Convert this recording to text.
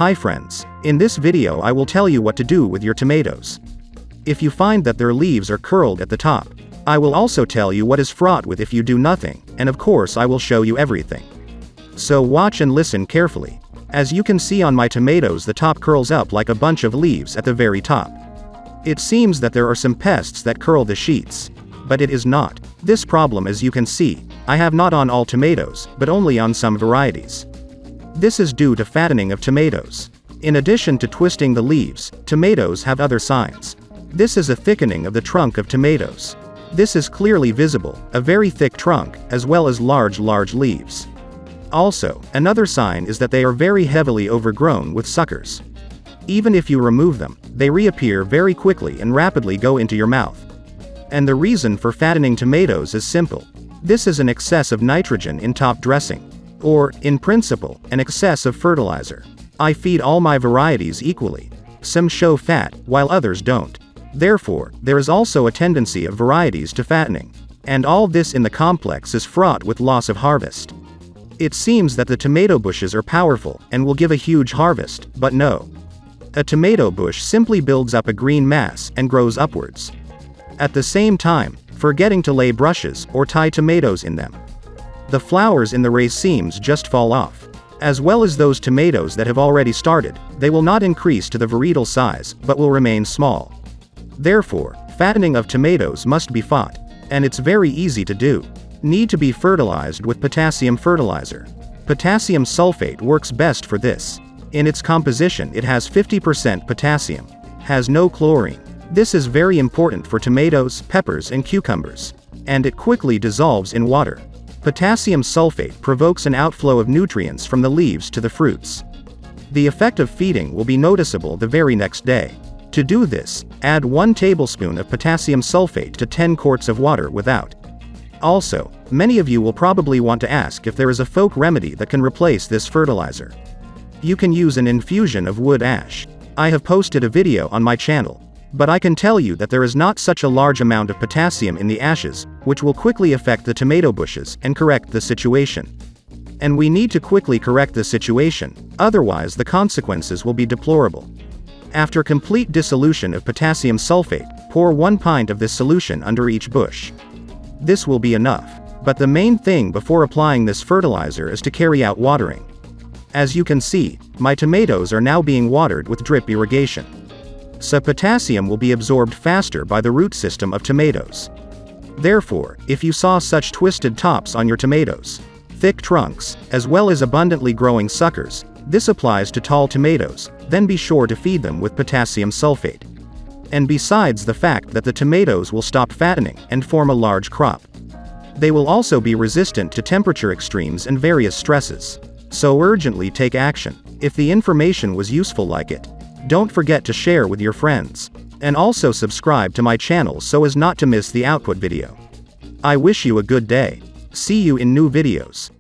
Hi friends, in this video I will tell you what to do with your tomatoes. If you find that their leaves are curled at the top, I will also tell you what is fraught with if you do nothing, and of course I will show you everything. So watch and listen carefully. As you can see on my tomatoes, the top curls up like a bunch of leaves at the very top. It seems that there are some pests that curl the sheets. But it is not. This problem, as you can see, I have not on all tomatoes, but only on some varieties. This is due to fattening of tomatoes. In addition to twisting the leaves, tomatoes have other signs. This is a thickening of the trunk of tomatoes. This is clearly visible, a very thick trunk, as well as large leaves. Also, another sign is that they are very heavily overgrown with suckers. Even if you remove them, they reappear very quickly and rapidly go into your mouth. And the reason for fattening tomatoes is simple. This is an excess of nitrogen in top dressing. Or, in principle, an excess of fertilizer. I feed all my varieties equally. Some show fat, while others don't. Therefore, there is also a tendency of varieties to fattening. And all this in the complex is fraught with loss of harvest. It seems that the tomato bushes are powerful, and will give a huge harvest, but no. A tomato bush simply builds up a green mass, and grows upwards. At the same time, forgetting to lay brushes, or tie tomatoes in them. The flowers in the racemes just fall off. As well as those tomatoes that have already started, they will not increase to the varietal size, but will remain small. Therefore, fattening of tomatoes must be fought. And it's very easy to do. Need to be fertilized with potassium fertilizer. Potassium sulfate works best for this. In its composition it has 50% potassium. Has no chlorine. This is very important for tomatoes, peppers and cucumbers. And it quickly dissolves in water. Potassium sulfate provokes an outflow of nutrients from the leaves to the fruits. The effect of feeding will be noticeable the very next day. To do this, add 1 tablespoon of potassium sulfate to 10 quarts of water without. Also, many of you will probably want to ask if there is a folk remedy that can replace this fertilizer. You can use an infusion of wood ash. I have posted a video on my channel. But I can tell you that there is not such a large amount of potassium in the ashes, which will quickly affect the tomato bushes and correct the situation. And we need to quickly correct the situation, otherwise the consequences will be deplorable. After complete dissolution of potassium sulfate, pour 1 pint of this solution under each bush. This will be enough. But the main thing before applying this fertilizer is to carry out watering. As you can see, my tomatoes are now being watered with drip irrigation. So potassium will be absorbed faster by the root system of tomatoes. Therefore, if you saw such twisted tops on your tomatoes, thick trunks, as well as abundantly growing suckers, this applies to tall tomatoes, then be sure to feed them with potassium sulfate. And besides the fact that the tomatoes will stop fattening and form a large crop. They will also be resistant to temperature extremes and various stresses. So urgently take action. If the information was useful, like it. Don't forget to share with your friends. And also subscribe to my channel so as not to miss the output video. I wish you a good day. See you in new videos.